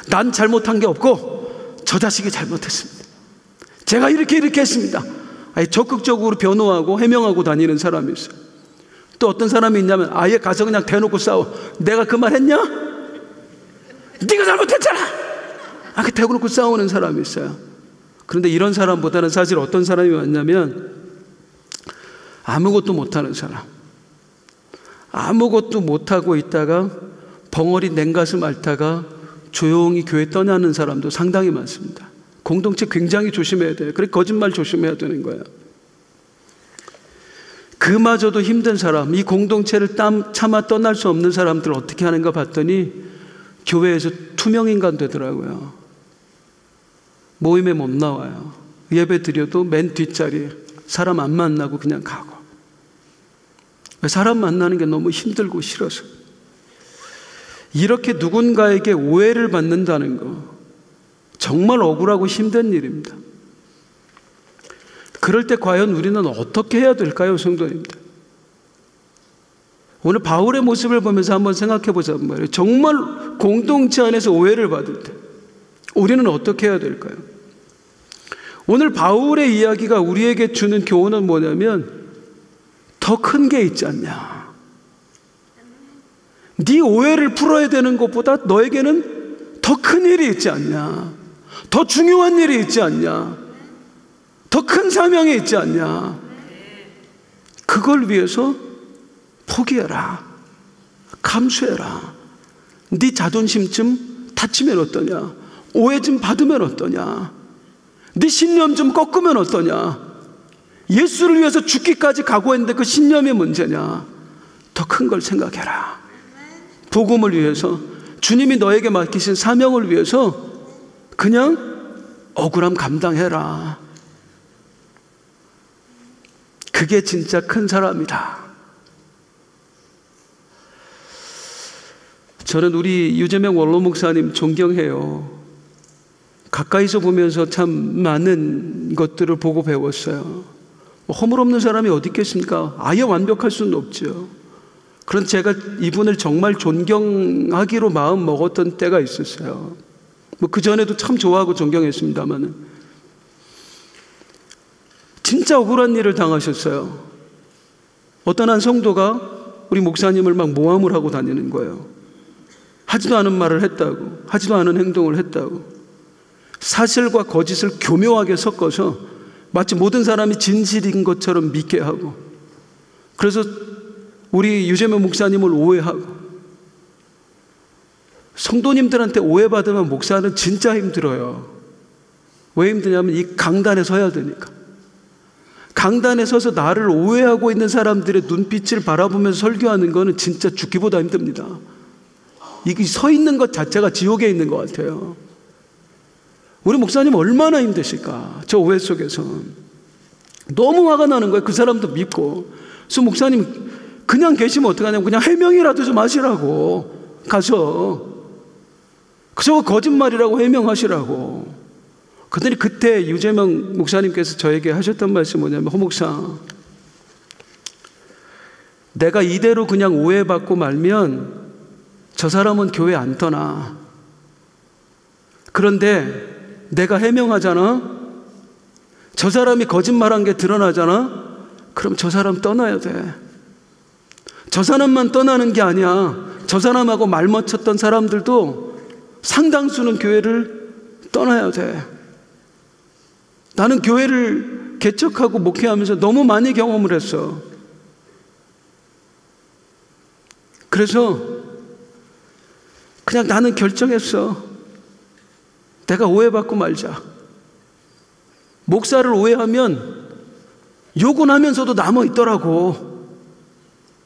난 잘못한 게 없고 저 자식이 잘못했습니다. 제가 이렇게 했습니다. 적극적으로 변호하고 해명하고 다니는 사람이 있어요. 또 어떤 사람이 있냐면 아예 가서 그냥 대놓고 싸워. 내가 그 말 했냐? 네가 잘못했잖아. 그 대놓고 싸우는 사람이 있어요. 그런데 이런 사람보다는 사실 어떤 사람이 많냐면 아무것도 못하는 사람, 아무것도 못하고 있다가 벙어리 냉가슴 앓다가 조용히 교회 떠나는 사람도 상당히 많습니다. 공동체 굉장히 조심해야 돼요. 그래, 거짓말 조심해야 되는 거예요. 그마저도 힘든 사람, 이 공동체를 차마 떠날 수 없는 사람들 어떻게 하는가 봤더니 교회에서 투명인간 되더라고요. 모임에 못 나와요. 예배 드려도 맨 뒷자리에 사람 안 만나고 그냥 가고. 사람 만나는 게 너무 힘들고 싫어서. 이렇게 누군가에게 오해를 받는다는 거 정말 억울하고 힘든 일입니다. 그럴 때 과연 우리는 어떻게 해야 될까요, 성도님들? 오늘 바울의 모습을 보면서 한번 생각해 보자는 말이에요. 정말 공동체 안에서 오해를 받을 때 우리는 어떻게 해야 될까요? 오늘 바울의 이야기가 우리에게 주는 교훈은 뭐냐면 더 큰 게 있지 않냐. 네 오해를 풀어야 되는 것보다 너에게는 더 큰 일이 있지 않냐. 더 중요한 일이 있지 않냐. 더 큰 사명이 있지 않냐. 그걸 위해서 포기해라. 감수해라. 네 자존심 좀 다치면 어떠냐. 오해 좀 받으면 어떠냐. 네 신념 좀 꺾으면 어떠냐. 예수를 위해서 죽기까지 각오했는데 그 신념이 문제냐. 더 큰 걸 생각해라. 복음을 위해서, 주님이 너에게 맡기신 사명을 위해서 그냥 억울함 감당해라. 그게 진짜 큰 사람이다. 저는 우리 유재명 원로 목사님 존경해요. 가까이서 보면서 참 많은 것들을 보고 배웠어요. 허물없는 사람이 어디 있겠습니까? 아예 완벽할 수는 없죠. 그런데 제가 이분을 정말 존경하기로 마음 먹었던 때가 있었어요. 그 전에도 참 좋아하고 존경했습니다만은 진짜 억울한 일을 당하셨어요. 어떤 한 성도가 우리 목사님을 막 모함을 하고 다니는 거예요. 하지도 않은 말을 했다고, 하지도 않은 행동을 했다고, 사실과 거짓을 교묘하게 섞어서 마치 모든 사람이 진실인 것처럼 믿게 하고, 그래서 우리 유재명 목사님을 오해하고. 성도님들한테 오해받으면 목사는 진짜 힘들어요. 왜 힘드냐면 이 강단에 서야 되니까. 강단에 서서 나를 오해하고 있는 사람들의 눈빛을 바라보면서 설교하는 거는 진짜 죽기보다 힘듭니다. 이게 서 있는 것 자체가 지옥에 있는 것 같아요. 우리 목사님 얼마나 힘드실까. 저 오해 속에서 너무 화가 나는 거예요. 그 사람도 믿고. 그래서 목사님 그냥 계시면 어떡하냐면 그냥 해명이라도 좀 하시라고. 가서 저거 거짓말이라고 해명하시라고. 그랬더니 그때 유재명 목사님께서 저에게 하셨던 말씀이 뭐냐면, 허 목사, 내가 이대로 그냥 오해받고 말면 저 사람은 교회 안 떠나. 그런데 내가 해명하잖아. 저 사람이 거짓말한 게 드러나잖아. 그럼 저 사람 떠나야 돼. 저 사람만 떠나는 게 아니야. 저 사람하고 말 맞췄던 사람들도 상당수는 교회를 떠나야 돼. 나는 교회를 개척하고 목회하면서 너무 많이 경험을 했어. 그래서 그냥 나는 결정했어. 내가 오해받고 말자. 목사를 오해하면 욕은 하면서도 남아있더라고.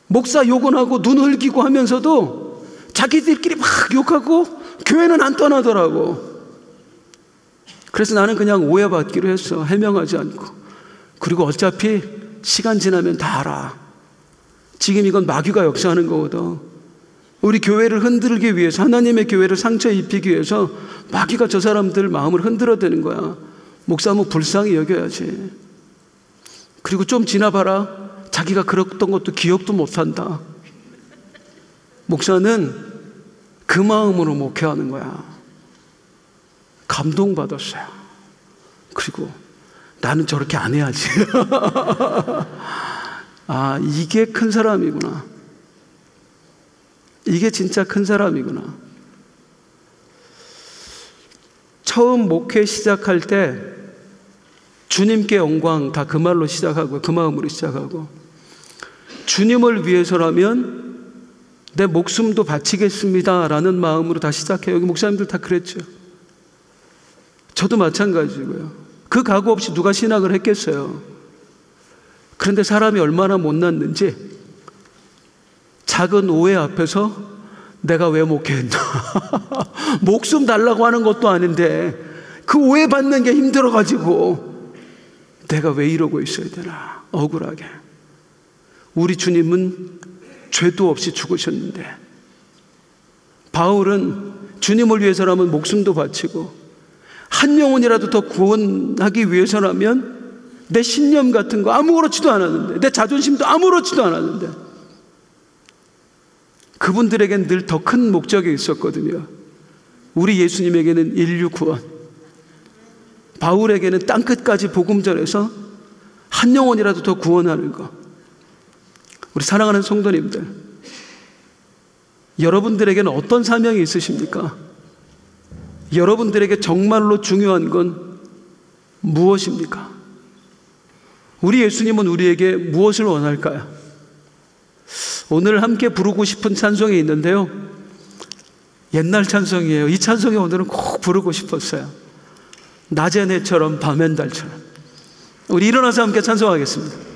목사 욕은 하고 눈 흘기고 하면서도 자기들끼리 막 욕하고 교회는 안 떠나더라고. 그래서 나는 그냥 오해받기로 했어. 해명하지 않고. 그리고 어차피 시간 지나면 다 알아. 지금 이건 마귀가 역사하는 거거든. 우리 교회를 흔들기 위해서, 하나님의 교회를 상처 입히기 위해서 마귀가 저 사람들 마음을 흔들어대는 거야. 목사는 불쌍히 여겨야지. 그리고 좀 지나봐라. 자기가 그랬던 것도 기억도 못한다. 목사는 그 마음으로 목회하는 거야. 감동받았어요. 그리고 나는 저렇게 안 해야지. 아, 이게 큰 사람이구나. 이게 진짜 큰 사람이구나. 처음 목회 시작할 때 주님께 영광 다 그 말로 시작하고, 그 마음으로 시작하고, 주님을 위해서라면 내 목숨도 바치겠습니다 라는 마음으로 다 시작해요. 여기 목사님들 다 그랬죠. 저도 마찬가지고요. 그 각오 없이 누가 신학을 했겠어요. 그런데 사람이 얼마나 못났는지 작은 오해 앞에서 내가 왜 목회했나. 목숨 달라고 하는 것도 아닌데 그 오해 받는 게 힘들어가지고 내가 왜 이러고 있어야 되나. 억울하게. 우리 주님은 죄도 없이 죽으셨는데, 바울은 주님을 위해서라면 목숨도 바치고 한 영혼이라도 더 구원하기 위해서라면 내 신념 같은 거 아무렇지도 않았는데, 내 자존심도 아무렇지도 않았는데 그분들에겐 늘 더 큰 목적이 있었거든요. 우리 예수님에게는 인류 구원, 바울에게는 땅끝까지 복음 전해서 한 영혼이라도 더 구원하는 것. 우리 사랑하는 성도님들, 여러분들에게는 어떤 사명이 있으십니까? 여러분들에게 정말로 중요한 건 무엇입니까? 우리 예수님은 우리에게 무엇을 원할까요? 오늘 함께 부르고 싶은 찬송이 있는데요, 옛날 찬송이에요. 이 찬송이 오늘은 꼭 부르고 싶었어요. 낮엔 해처럼 밤엔 달처럼. 우리 일어나서 함께 찬송하겠습니다.